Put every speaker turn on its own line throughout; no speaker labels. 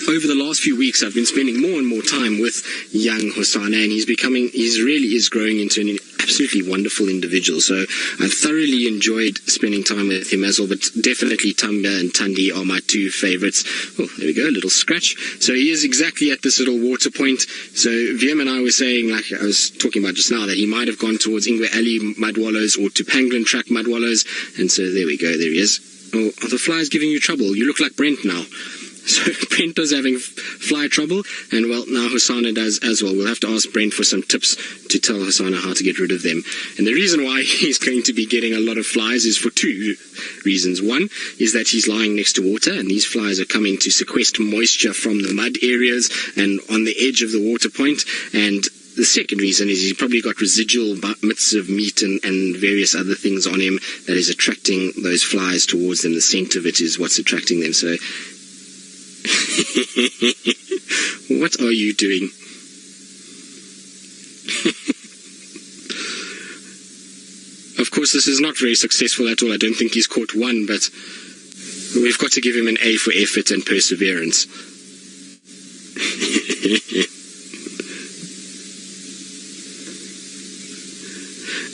over the last few weeks, I've been spending more and more time with young Hosana, and he's really is growing into an absolutely wonderful individual. So I've thoroughly enjoyed spending time with him as well, but definitely Tamba and Tandi are my two favorites. Oh, there we go, a little scratch. So he is exactly at this little water point. So Wiem and I were saying, like I was talking about just now, that he might have gone towards Ingwe Alley mud wallows or to Pangolin Track mud wallows. And so there we go, there he is. Oh, are the flies giving you trouble? You look like Brent now. So Brent does having fly trouble, and well, now Hosana does as well. We'll have to ask Brent for some tips to tell Hosana how to get rid of them. And the reason why he's going to be getting a lot of flies is for two reasons. One is that he's lying next to water, and these flies are coming to sequester moisture from the mud areas and on the edge of the water point. And the second reason is he's probably got residual bits of meat and various other things on him that is attracting those flies towards them. The scent of it is what's attracting them. So what are you doing? Of course, this is not very successful at all. I don't think he's caught one, but we've got to give him an A for effort and perseverance.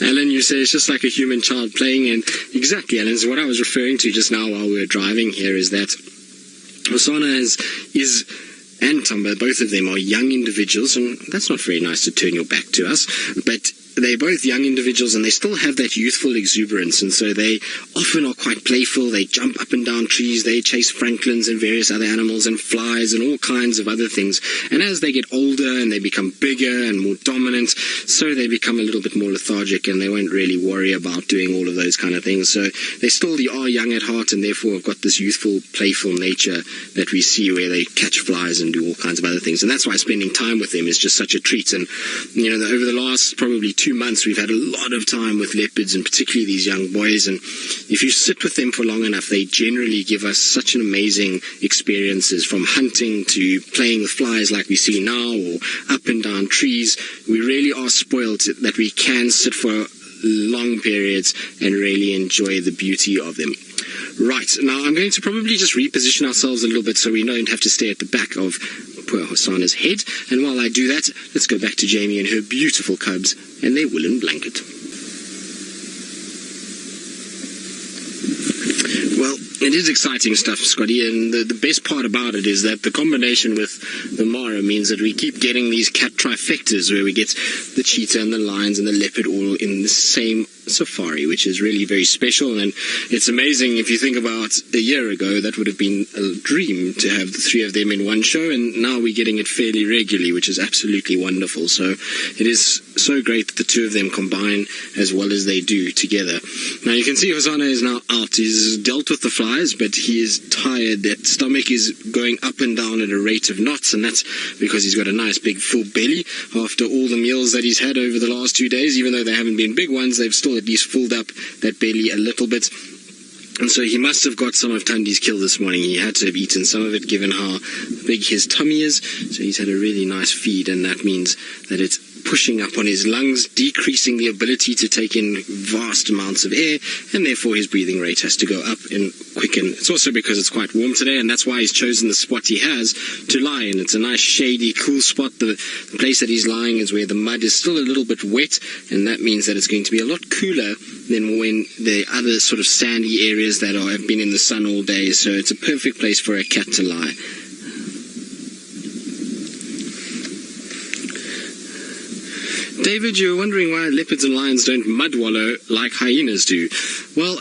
Alan, you say it's just like a human child playing, and exactly, Alan, so what I was referring to just now while we were driving here is that Hosana and Tamba, both of them are young individuals, and that's not very nice to turn your back to us, but they're both young individuals and they still have that youthful exuberance, and so they often are quite playful. They jump up and down trees, they chase francolins and various other animals and flies and all kinds of other things. And as they get older and they become bigger and more dominant, so they become a little bit more lethargic and they won't really worry about doing all of those kind of things. So they still are young at heart, and therefore have got this youthful, playful nature that we see where they catch flies and do all kinds of other things. And that's why spending time with them is just such a treat. And you know, over the last probably 2 months, we've had a lot of time with leopards, and particularly these young boys. And if you sit with them for long enough, they generally give us such an amazing experiences, from hunting to playing with flies like we see now, or up and down trees. We really are spoiled that we can sit for long periods and really enjoy the beauty of them. Right, now I'm going to probably just reposition ourselves a little bit so we don't have to stay at the back of poor Hosana's head. And while I do that, let's go back to Jamie and her beautiful cubs and their woolen blanket. Well, it is exciting stuff, Scotty, and the best part about it is that the combination with the Mara means that we keep getting these cat trifectas where we get the cheetah and the lions and the leopard all in the same safari, which is really very special. And it's amazing if you think about a year ago, that would have been a dream to have the three of them in one show, and now we're getting it fairly regularly, which is absolutely wonderful. So it is so great that the two of them combine as well as they do together. Now you can see Hosana is now out. He's dealt with the flies, but he is tired. That stomach is going up and down at a rate of knots, and that's because he's got a nice big full belly after all the meals that he's had over the last 2 days. Even though they haven't been big ones, they've still at least filled up that belly a little bit. And so he must have got some of Tandi's kill this morning. He had to have eaten some of it given how big his tummy is. So he's had a really nice feed, and that means that it's pushing up on his lungs, decreasing the ability to take in vast amounts of air, and therefore his breathing rate has to go up and quicken. It's also because it's quite warm today, and that's why he's chosen the spot he has to lie in. It's a nice shady, cool spot. The place that he's lying is where the mud is still a little bit wet, and that means that it's going to be a lot cooler than when the other sort of sandy areas that have been in the sun all day. So it's a perfect place for a cat to lie. David, you're wondering why leopards and lions don't mud wallow like hyenas do. Well,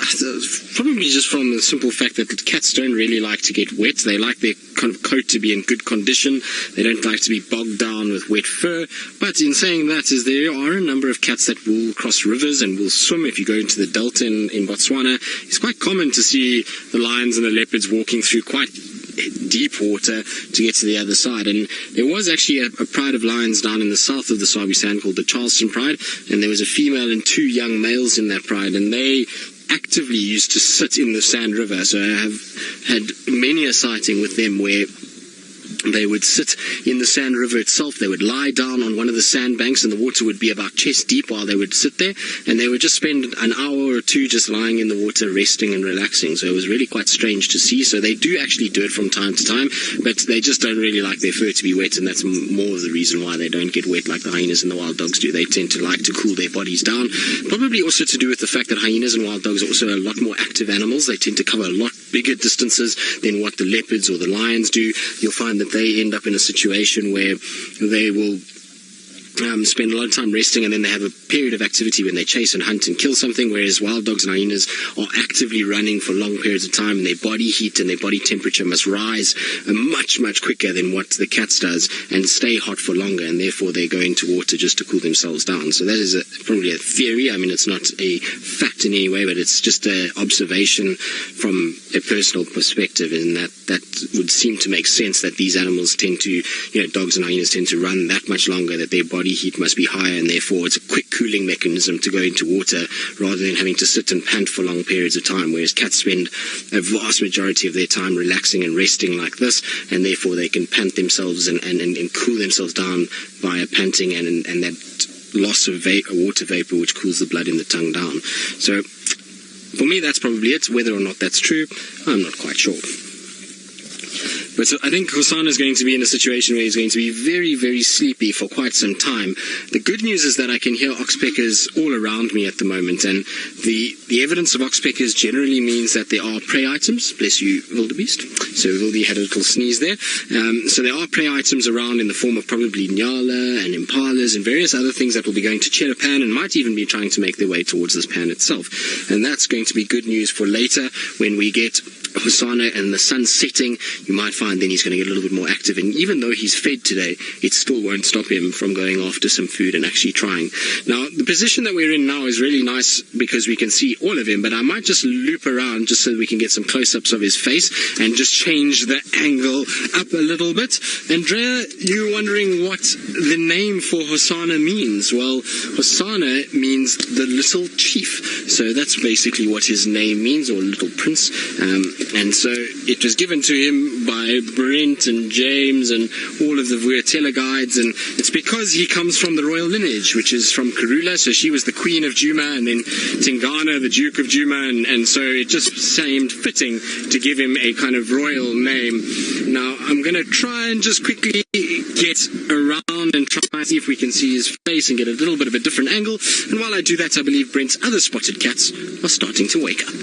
probably just from the simple fact that cats don't really like to get wet. They like their kind of coat to be in good condition. They don't like to be bogged down with wet fur. But in saying that, is there are a number of cats that will cross rivers and will swim. If you go into the delta in Botswana, it's quite common to see the lions and the leopards walking through quite deep water to get to the other side. And there was actually a pride of lions down in the south of the Sabi Sand called the Charleston Pride, and there was a female and 2 young males in that pride, and they actively used to sit in the Sand River. So I have had many a sighting with them where They would sit in the sand river itself. They would lie down on one of the sandbanks, and the water would be about chest deep while they would sit there, and they would just spend an hour or two just lying in the water, resting and relaxing. So it was really quite strange to see. So they do actually do it from time to time, but they just don't really like their fur to be wet, and that's more of the reason why they don't get wet like the hyenas and the wild dogs do. They tend to like to cool their bodies down. Probably also to do with the fact that hyenas and wild dogs are also a lot more active animals. They tend to cover a lot bigger distances than what the leopards or the lions do. You'll find that they end up in a situation where they will spend a lot of time resting, and then they have a period of activity when they chase and hunt and kill something, whereas wild dogs and hyenas are actively running for long periods of time, and their body heat and their body temperature must rise much, much quicker than what the cats does, and stay hot for longer, and therefore they go into water just to cool themselves down. So that is probably a theory. I mean, it's not a fact in any way, but it's just an observation from a personal perspective, and that would seem to make sense, that these animals tend to, dogs and hyenas tend to run that much longer, that their body heat must be higher, and therefore it's a quick cooling mechanism to go into water rather than having to sit and pant for long periods of time, whereas cats spend a vast majority of their time relaxing and resting like this, and therefore they can pant themselves and cool themselves down via panting and that loss of water vapor, which cools the blood in the tongue down. So for me, that's probably it. Whether or not that's true, I'm not quite sure. But so I think Hosana is going to be in a situation where he's going to be very, very sleepy for quite some time. The good news is that I can hear oxpeckers all around me at the moment, and the evidence of oxpeckers generally means that there are prey items. Bless you, wildebeest. So Wildy had a little sneeze there. So there are prey items around in the form of probably nyala and impalas and various other things that will be going to cheddar pan, and might even be trying to make their way towards this pan itself. And that's going to be good news for later when we get Hosana and the sun setting. You might find then he's going to get a little bit more active, and even though he's fed today, it still won't stop him from going after some food and actually trying. Now, the position that we're in now is really nice because we can see all of him, but I might just loop around just so we can get some close-ups of his face and just change the angle up a little bit. Andrea, you're wondering what the name for Hosana means. Well, Hosana means the little chief, so that's basically what his name means, or little prince. And so it was given to him by Brent and James and all of the Vuatela guides, and it's because he comes from the royal lineage, which is from Kruger. So she was the queen of Djuma, and then Tingana, the duke of Djuma, and so it just seemed fitting to give him a kind of royal name. Now, I'm going to try and just quickly get around and try and see if we can see his face and get a little bit of a different angle. And while I do that, I believe Brent's other spotted cats are starting to wake up.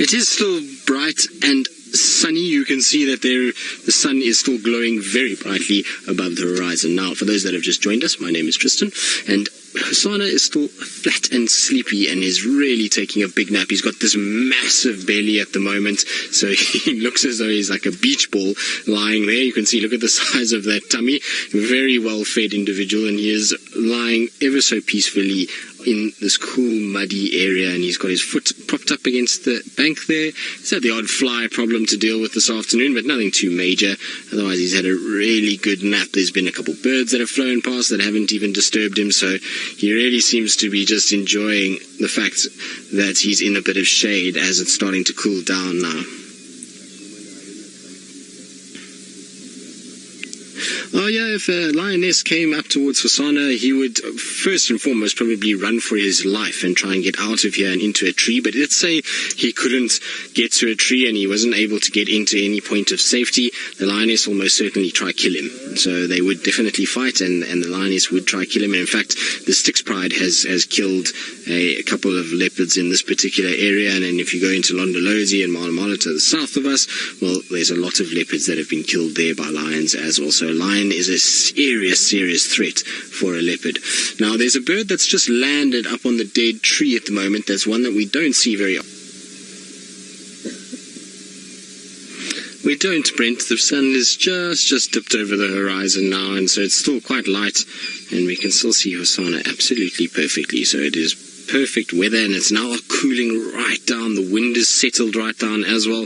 It is still bright and sunny. You can see that the sun is still glowing very brightly above the horizon. Now, for those that have just joined us, my name is Tristan, and Hosana is still flat and sleepy and is really taking a big nap. He's got this massive belly at the moment, so he looks as though he's like a beach ball lying there. You can see, look at the size of that tummy. Very well-fed individual, and he is lying ever so peacefully in this cool, muddy area, and he's got his foot propped up against the bank there. He's had the odd fly problem to deal with this afternoon, but nothing too major. Otherwise, he's had a really good nap. There's been a couple birds that have flown past that haven't even disturbed him, so he really seems to be just enjoying the fact that he's in a bit of shade as it's starting to cool down now. Oh yeah, if a lioness came up towards Hosana, he would first and foremost probably run for his life and try and get out of here and into a tree. But let's say he couldn't get to a tree and he wasn't able to get into any point of safety, the lioness will most certainly try kill him. So they would definitely fight, and the lioness would try kill him. And in fact, the Styx Pride has killed a couple of leopards in this particular area. And then if you go into Londolozi and Male Male to the south of us, well, there's a lot of leopards that have been killed there by lions as well. So a lion is a serious threat for a leopard. Now, there's a bird that's just landed up on the dead tree at the moment. There's one that we don't see very often. We don't, Brent. The sun is just dipped over the horizon now, and so it's still quite light, and we can still see Hosana absolutely perfectly. So it is perfect weather, and it's now cooling right down. The wind is settled right down as well,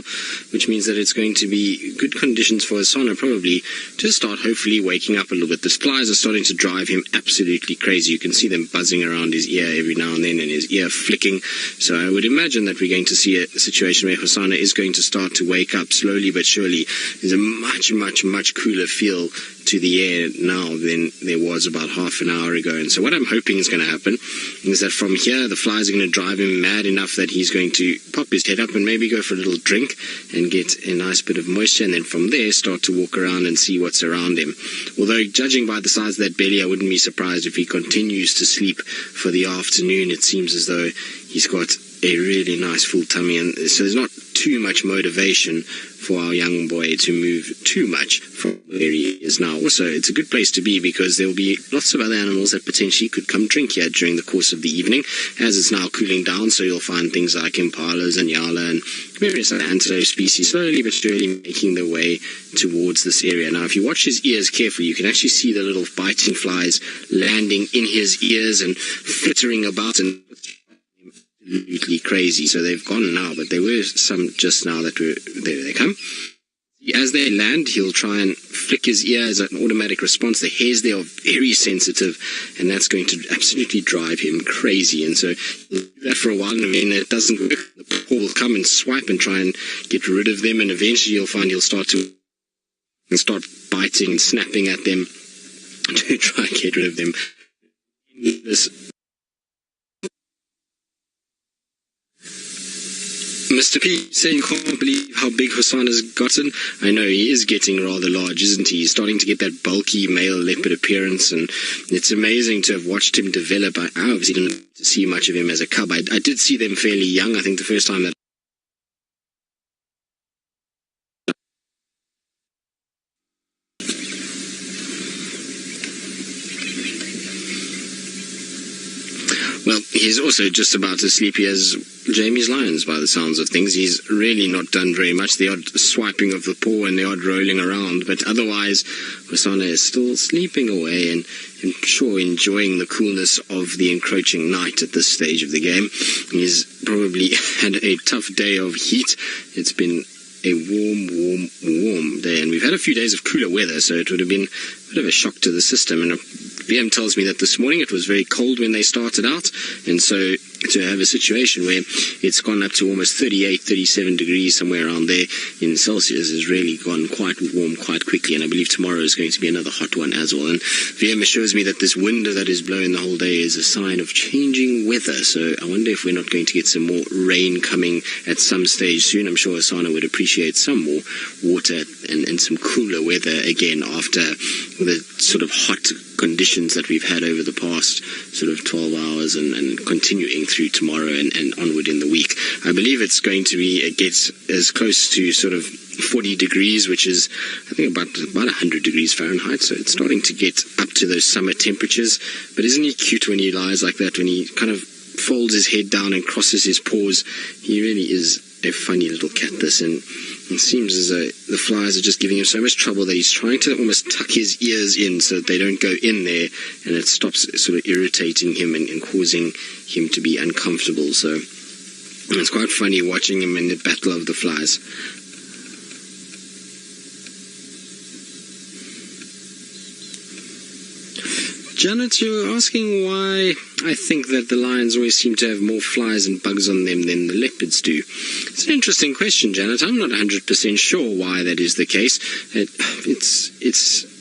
which means that it's going to be good conditions for Hosana probably to start hopefully waking up a little bit. The flies are starting to drive him absolutely crazy. You can see them buzzing around his ear every now and then, and his ear flicking. So I would imagine that we're going to see a situation where Hosana is going to start to wake up slowly but surely. There's a much cooler feel to the air now than there was about half an hour ago. And so what I'm hoping is going to happen is that from here the flies are going to drive him mad enough that he's going to pop his head up and maybe go for a little drink and get a nice bit of moisture, and then from there start to walk around and see what's around him. Although judging by the size of that belly, I wouldn't be surprised if he continues to sleep for the afternoon. It seems as though he's got a really nice full tummy, and so there's not too much motivation for our young boy to move too much from where he is now. Also, it's a good place to be because there will be lots of other animals that potentially could come drink here during the course of the evening, as it's now cooling down. So you'll find things like impalas and yala and various other antelope species slowly but surely making their way towards this area. Now, if you watch his ears carefully, you can actually see the little biting flies landing in his ears and flittering about and absolutely crazy. So they've gone now, but there were some just now that were there. They come. As they land, he'll try and flick his ear as an automatic response. The hairs there are very sensitive, and that's going to absolutely drive him crazy. And so he'll do that for a while, and when it doesn't work, the paw will come and swipe and try and get rid of them, and eventually you'll find he'll start biting and snapping at them to try and get rid of them. Mr. P saying, can't believe how big Hosana's gotten. I know, he is getting rather large, isn't he? He's starting to get that bulky male leopard appearance, and it's amazing to have watched him develop. I obviously didn't see much of him as a cub. I did see them fairly young. I think the first time that well, he's also just about as sleepy as Jamie's lions by the sounds of things. He's really not done very much. The odd swiping of the paw and the odd rolling around, but otherwise Hosana is still sleeping away and I'm sure enjoying the coolness of the encroaching night at this stage of the game. He's probably had a tough day of heat. It's been a warm day, and we've had a few days of cooler weather, so it would have been a bit of a shock to the system. And VM tells me that this morning it was very cold when they started out, and so to have a situation where it's gone up to almost 38, 37 degrees, somewhere around there in Celsius, has really gone quite warm quite quickly, and I believe tomorrow is going to be another hot one as well. And VM assures me that this wind that is blowing the whole day is a sign of changing weather, so I wonder if we're not going to get some more rain coming at some stage soon. I'm sure Hosana would appreciate some more water and some cooler weather again after the sort of hot conditions that we've had over the past sort of 12 hours and continuing through tomorrow and onward in the week. I believe it's going to be, it gets as close to sort of 40 degrees, which is, I think, about 100 degrees Fahrenheit, so it's starting to get up to those summer temperatures. But isn't he cute when he lies like that, when he kind of folds his head down and crosses his paws? He really is a funny little cat, this, and it seems as though the flies are just giving him so much trouble that he's trying to almost tuck his ears in so that they don't go in there, and it stops sort of irritating him and causing him to be uncomfortable. So it's quite funny watching him in the battle of the flies. Janet, you're asking why I think that the lions always seem to have more flies and bugs on them than the leopards do. It's an interesting question, Janet. I'm not 100% sure why that is the case.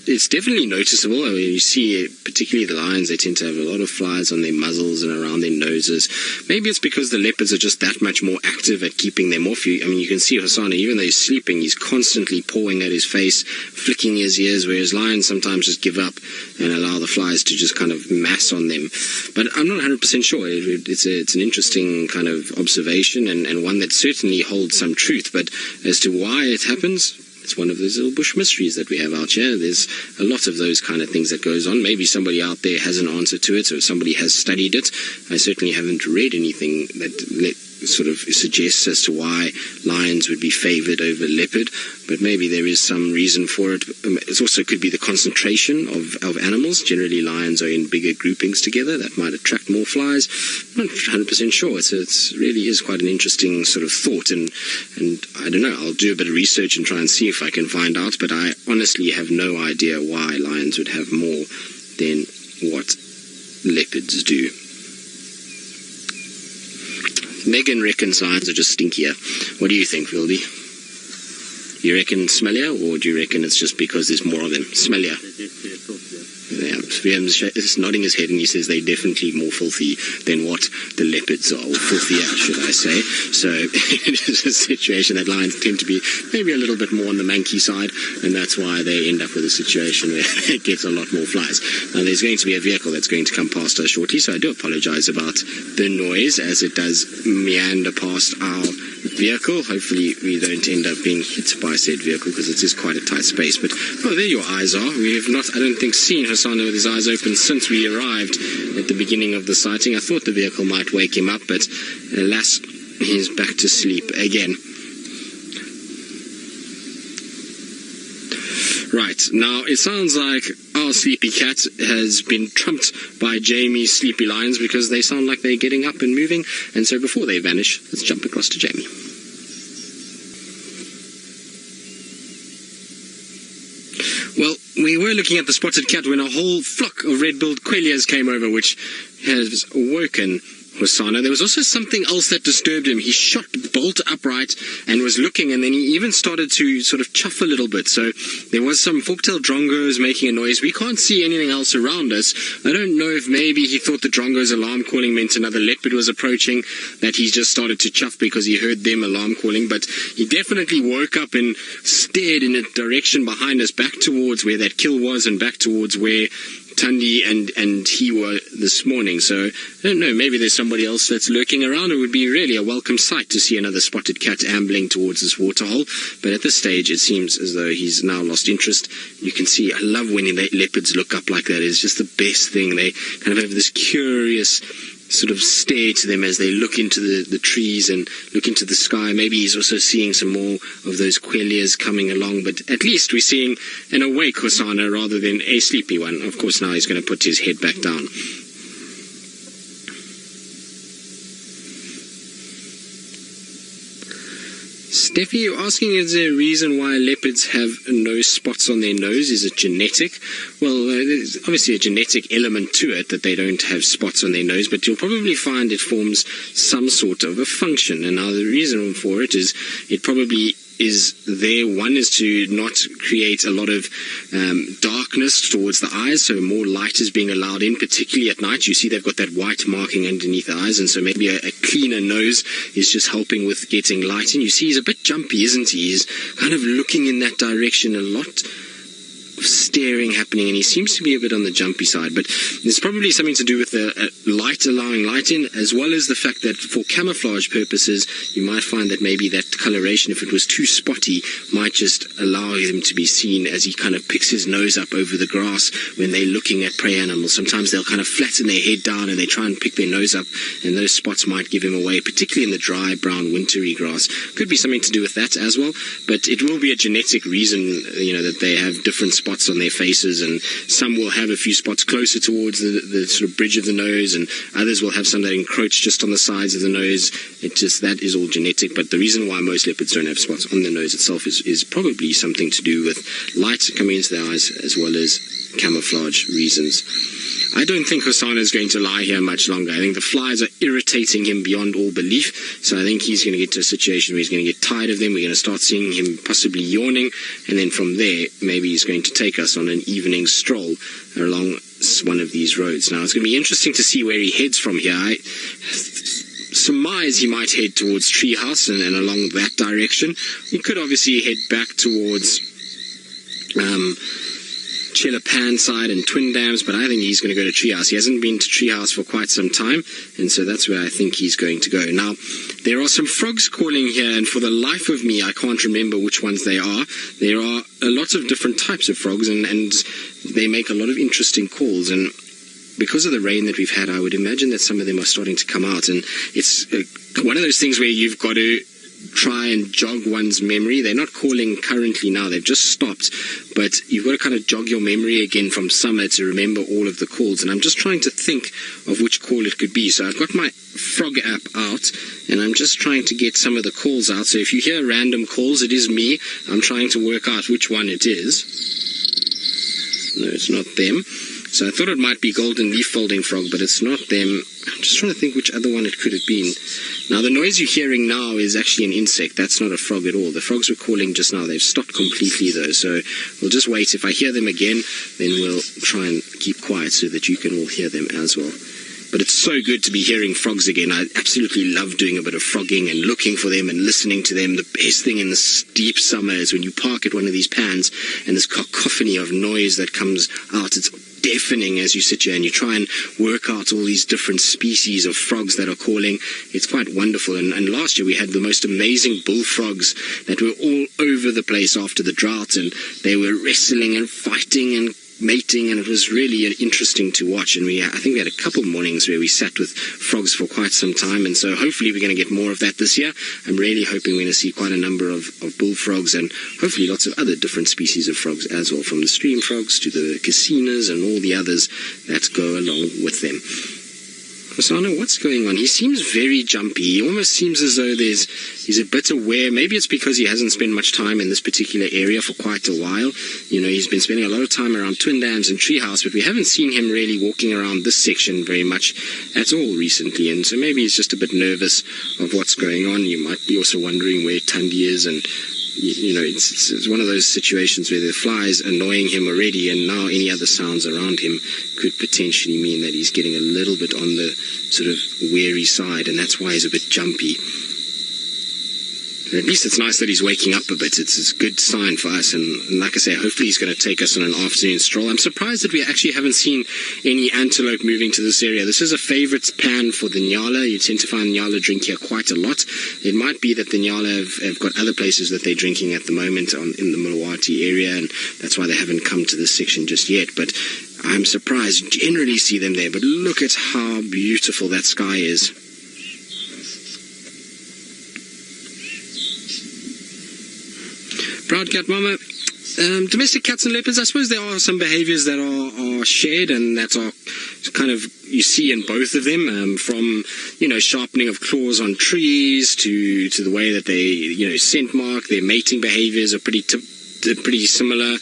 It's definitely noticeable. I mean, you see, particularly the lions, they tend to have a lot of flies on their muzzles and around their noses. Maybe it's because the leopards are just that much more active at keeping them off you. I mean, you can see Hosana, even though he's sleeping, he's constantly pawing at his face, flicking his ears, whereas lions sometimes just give up and allow the flies to just kind of mass on them. But I'm not 100% sure. It's an interesting kind of observation and one that certainly holds some truth. But as to why it happens, it's one of those little bush mysteries that we have out here. There's a lot of those kind of things that goes on. Maybe somebody out there has an answer to it, or somebody has studied it. I certainly haven't read anything that sort of suggests as to why lions would be favored over leopard, but maybe there is some reason for it. It also could be the concentration of animals. Generally, lions are in bigger groupings together. That might attract more flies. I'm not 100% sure. It really is quite an interesting sort of thought, and I don't know. I'll do a bit of research and try and see if I can find out, but I honestly have no idea why lions would have more than what leopards do. Megan reckons lions are just stinkier. What do you think, Wildy? You reckon smellier, or do you reckon it's just because there's more of them? Smellier. Yeah, Sven's nodding his head and he says they're definitely more filthy than what the leopards are, or filthier, should I say. So it is a situation that lions tend to be maybe a little bit more on the manky side, and that's why they end up with a situation where it gets a lot more flies. Now, there's going to be a vehicle that's going to come past us shortly, so I do apologize about the noise as it does meander past our vehicle. Hopefully we don't end up being hit by said vehicle, because it is quite a tight space. But oh, there your eyes are. We have not, I don't think, seen Hosana with his eyes open since we arrived at the beginning of the sighting. I thought the vehicle might wake him up, but alas, he's back to sleep again. Right, now it sounds like our sleepy cat has been trumped by Jamie's sleepy lions, because they sound like they're getting up and moving, and so before they vanish, let's jump across to Jamie. Well, we were looking at the spotted cat when a whole flock of red-billed quellias came over, which has awoken Hosana. There was also something else that disturbed him. He shot bolt upright and was looking, and then he even started to sort of chuff a little bit. So there was some fork-tailed drongos making a noise. We can't see anything else around us. I don't know if maybe he thought the drongo's alarm calling meant another leopard was approaching, that he just started to chuff because he heard them alarm calling. But he definitely woke up and stared in a direction behind us, back towards where that kill was and back towards where Tundi and he were this morning. So I don't know, maybe there's somebody else that's lurking around. It would be really a welcome sight to see another spotted cat ambling towards this waterhole, but at this stage it seems as though he's now lost interest. You can see, I love when the leopards look up like that. It's just the best thing. They kind of have this curious sort of stare to them as they look into the trees and look into the sky. Maybe he's also seeing some more of those quellias coming along, but at least we're seeing an awake Hosana rather than a sleepy one. Of course, now he's going to put his head back down. Steffi, you're asking, is there a reason why leopards have no spots on their nose? Is it genetic? Well, there's obviously a genetic element to it that they don't have spots on their nose, but you'll probably find it forms some sort of a function. And now the reason for it is it probably is there. One is to not create a lot of darkness towards the eyes, so more light is being allowed in, particularly at night. You see they've got that white marking underneath the eyes, and so maybe a cleaner nose is just helping with getting light in. You see he's a bit jumpy, isn't he? He's kind of looking in that direction, a lot of staring happening, and he seems to be a bit on the jumpy side, but there's probably something to do with the light, allowing light in, as well as the fact that for camouflage purposes you might find that maybe that coloration, if it was too spotty, might just allow him to be seen as he kind of picks his nose up over the grass when they're looking at prey animals. Sometimes they'll kind of flatten their head down and they try and pick their nose up, and those spots might give him away, particularly in the dry brown wintry grass. Could be something to do with that as well, but it will be a genetic reason, you know, that they have different spots on their faces, and some will have a few spots closer towards the sort of bridge of the nose, and others will have some that encroach just on the sides of the nose. That is all genetic, but the reason why most leopards don't have spots on their nose itself is probably something to do with light coming into their eyes, as well as camouflage reasons. I don't think Hosana is going to lie here much longer. I think the flies are irritating him beyond all belief, so I think he's going to get to a situation where he's going to get tired of them. We're going to start seeing him possibly yawning, and then from there, maybe he's going to take us on an evening stroll along one of these roads. Now, it's going to be interesting to see where he heads from here. I surmise he might head towards Treehouse and along that direction. He could obviously head back towards Chelapan side and Twin Dams, but I think he's going to go to Treehouse. He hasn't been to Treehouse for quite some time, and so that's where I think he's going to go. Now, there are some frogs calling here, and for the life of me, I can't remember which ones they are. There are a lot of different types of frogs, and they make a lot of interesting calls, and because of the rain that we've had, I would imagine that some of them are starting to come out. And it's one of those things where you've got to try and jog one's memory. They're not calling currently now, they've just stopped, but you've got to kind of jog your memory again from summer to remember all of the calls. And I'm just trying to think of which call it could be. So I've got my frog app out and I'm just trying to get some of the calls out. So if you hear random calls, it is me. I'm trying to work out which one it is. No, it's not them. So I thought it might be golden leaf folding frog, but it's not them. I'm just trying to think which other one it could have been. Now, the noise you're hearing now is actually an insect. That's not a frog at all. The frogs were calling just now. They've stopped completely, though. So we'll just wait. If I hear them again, then we'll try and keep quiet so that you can all hear them as well. But it's so good to be hearing frogs again. I absolutely love doing a bit of frogging and looking for them and listening to them. The best thing in this deep summer is when you park at one of these pans and this cacophony of noise that comes out. It's deafening as you sit here and you try and work out all these different species of frogs that are calling. It's quite wonderful. And last year we had the most amazing bullfrogs that were all over the place after the drought, and they were wrestling and fighting and mating, and it was really interesting to watch. And I think we had a couple mornings where we sat with frogs for quite some time, and so hopefully we're going to get more of that this year. I'm really hoping we're going to see quite a number of bullfrogs and hopefully lots of other different species of frogs as well, from the stream frogs to the cassinas and all the others that go along with them. Hosana, what's going on? He seems very jumpy. He almost seems as though he's a bit aware. Maybe it's because he hasn't spent much time in this particular area for quite a while. You know, he's been spending a lot of time around Twin Dams and Treehouse, but we haven't seen him really walking around this section very much at all recently. And so maybe he's just a bit nervous of what's going on. You might be also wondering where Tundi is, and you know, it's one of those situations where the fly's annoying him already, and now any other sounds around him could potentially mean that he's getting a little bit on the sort of wary side, and that's why he's a bit jumpy. At least it's nice that he's waking up a bit. It's a good sign for us. And like I say, hopefully he's going to take us on an afternoon stroll. I'm surprised that we actually haven't seen any antelope moving to this area. This is a favorite pan for the Nyala. You tend to find Nyala drink here quite a lot. It might be that the Nyala have got other places that they're drinking at the moment in the Mulawati area, and that's why they haven't come to this section just yet. But I'm surprised. Generally see them there. But look at how beautiful that sky is. Proud cat mama. Domestic cats and leopards, I suppose there are some behaviors that are shared and that are kind of, you see in both of them, from, you know, sharpening of claws on trees to the way that they, you know, scent mark. Their mating behaviors are pretty similar.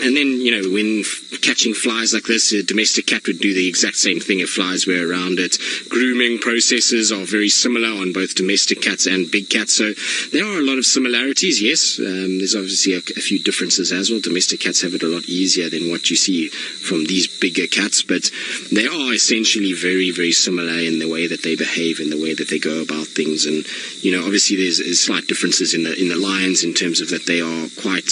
And then, you know, when catching flies like this, a domestic cat would do the exact same thing if flies were around it. Grooming processes are very similar on both domestic cats and big cats. So there are a lot of similarities, yes. There's obviously a few differences as well. Domestic cats have it a lot easier than what you see from these bigger cats, but they are essentially very, very similar in the way that they behave, in the way that they go about things. And, you know, obviously there's slight differences in the lions in terms of that they are quite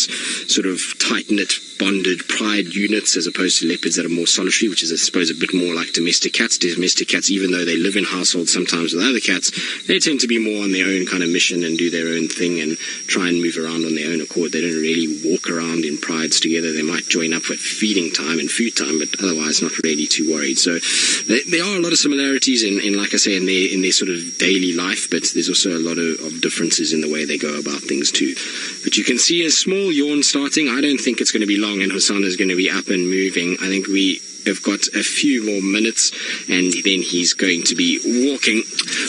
sort of tight-knit, bonded pride units, as opposed to leopards that are more solitary, which is, I suppose, a bit more like domestic cats. Domestic cats, even though they live in households sometimes with other cats, they tend to be more on their own kind of mission and do their own thing and try and move around on their own accord. They don't really walk around in prides together. They might join up for feeding time and food time, but otherwise not really too worried. So there are a lot of similarities in like I say, in their sort of daily life, but there's also a lot of differences in the way they go about things too. But you can see a small yawn starting. I don't think it's going to be long and Hosana is going to be up and moving. I think we have got a few more minutes and then he's going to be walking.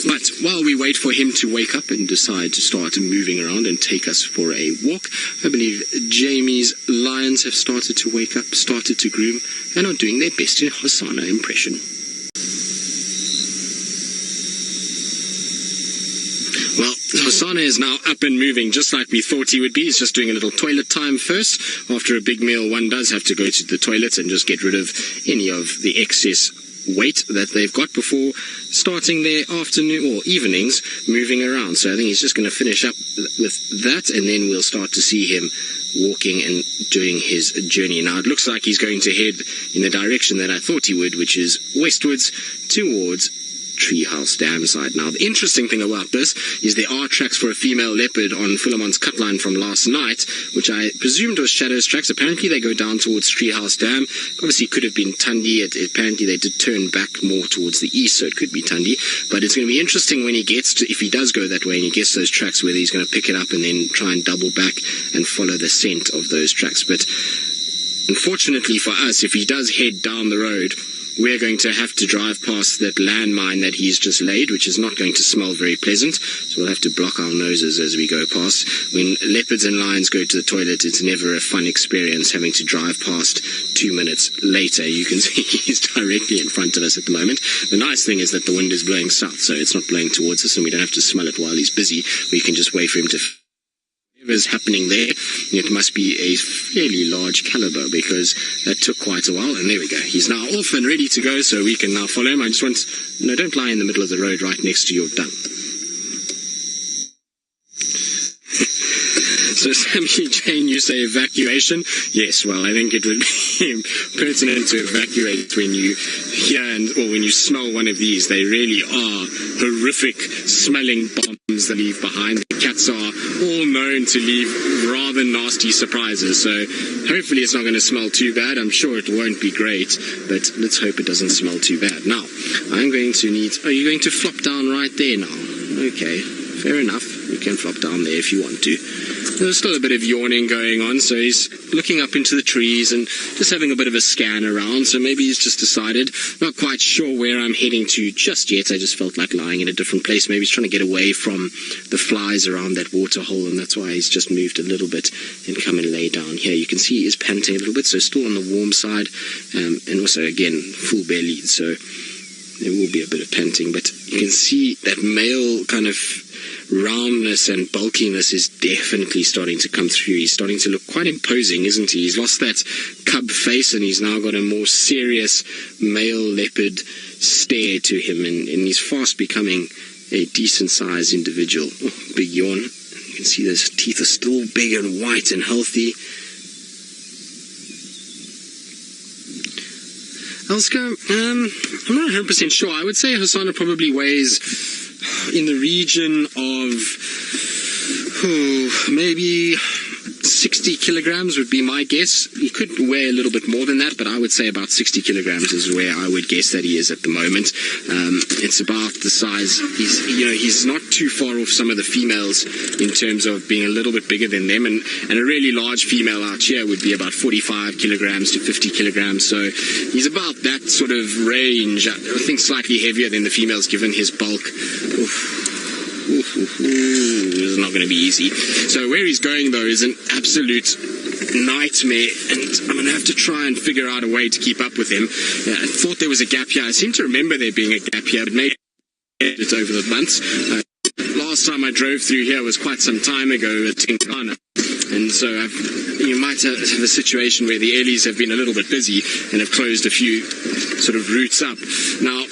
But while we wait for him to wake up and decide to start moving around and take us for a walk, I believe Jamie's lions have started to wake up, started to groom, and are doing their best in Hosana impression. Well, Hosana is now up and moving just like we thought he would be. He's just doing a little toilet time first. After a big meal, one does have to go to the toilet and just get rid of any of the excess weight that they've got before starting their afternoon or evenings moving around. So I think he's just going to finish up with that, and then we'll start to see him walking and doing his journey. Now it looks like he's going to head in the direction that I thought he would, which is westwards towards Treehouse Dam side. Now, the interesting thing about this is there are tracks for a female leopard on Philemon's cutline from last night, which I presumed was Shadow's tracks. Apparently, they go down towards Treehouse Dam. Obviously, it could have been Tundi. Apparently, they did turn back more towards the east, so it could be Tundi. But it's going to be interesting when he gets to, if he does go that way and he gets those tracks, whether he's going to pick it up and then try and double back and follow the scent of those tracks. But unfortunately for us, if he does head down the road, we're going to have to drive past that landmine that he's just laid, which is not going to smell very pleasant. So we'll have to block our noses as we go past. When leopards and lions go to the toilet, it's never a fun experience having to drive past 2 minutes later. You can see he's directly in front of us at the moment. The nice thing is that the wind is blowing south, so it's not blowing towards us, and we don't have to smell it while he's busy. We can just wait for him to... Whatever's happening there, it must be a fairly large caliber, because that took quite a while. And there we go. He's now off and ready to go, so we can now follow him. I just want... No, don't lie in the middle of the road right next to your dung. So, Sabi Jane, you say evacuation? Yes, well, I think it would be pertinent to evacuate when you hear or when you smell one of these. They really are horrific smelling bombs that leave behind. The cats are all known to leave rather nasty surprises, so hopefully it's not going to smell too bad. I'm sure it won't be great, but let's hope it doesn't smell too bad. Now, I'm going to need... Oh, you're going to flop down right there now? Okay, fair enough. You can flop down there if you want to. There's still a bit of yawning going on, so he's looking up into the trees and just having a bit of a scan around, so maybe he's just decided. Not quite sure where I'm heading to just yet. I just felt like lying in a different place. Maybe he's trying to get away from the flies around that water hole, and that's why he's just moved a little bit and come and lay down here. You can see he is panting a little bit, so still on the warm side, and also, again, full bellied, so there will be a bit of panting, but you can see that male kind of roundness and bulkiness is definitely starting to come through. He's starting to look quite imposing, isn't he? He's lost that cub face and he's now got a more serious male leopard stare to him, and he's fast becoming a decent-sized individual. Oh, big yawn. You can see those teeth are still big and white and healthy. Elska, I'm not 100% sure. I would say Hosana probably weighs in the region of maybe 60 kilograms would be my guess. He could weigh a little bit more than that, but I would say about 60 kilograms is where I would guess that he is at the moment. It's about the size. He's not too far off some of the females in terms of being a little bit bigger than them, and a really large female out here would be about 45 kilograms to 50 kilograms. So he's about that sort of range. I think slightly heavier than the females given his bulk. This is not going to be easy. So where he's going, though, is an absolute nightmare, and I'm going to have to try and figure out a way to keep up with him. I thought there was a gap here. I seem to remember there being a gap here, but maybe it's over the months. Last time I drove through here was quite some time ago at Angama, and so you might have a situation where the earlies have been a little bit busy and have closed a few sort of routes up. Now,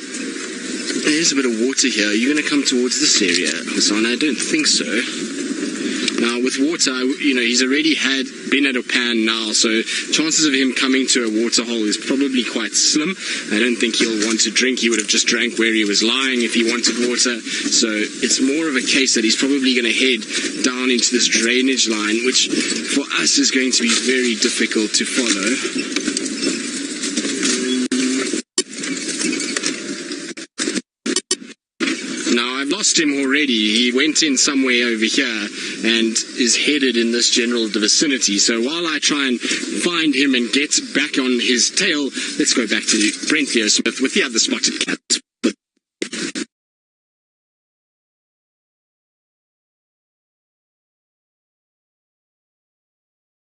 there's a bit of water here. Are you going to come towards this area, Hosana? I don't think so. Now, with water, he's already been at a pan now, so chances of him coming to a water hole is probably quite slim. I don't think he'll want to drink. He would have just drank where he was lying if he wanted water. So it's more of a case that he's probably going to head down into this drainage line, which for us is going to be very difficult to follow. Lost him already. He went in somewhere over here and is headed in this general vicinity. So while I try and find him and get back on his tail, let's go back to Brent Leo Smith with the other spotted cat.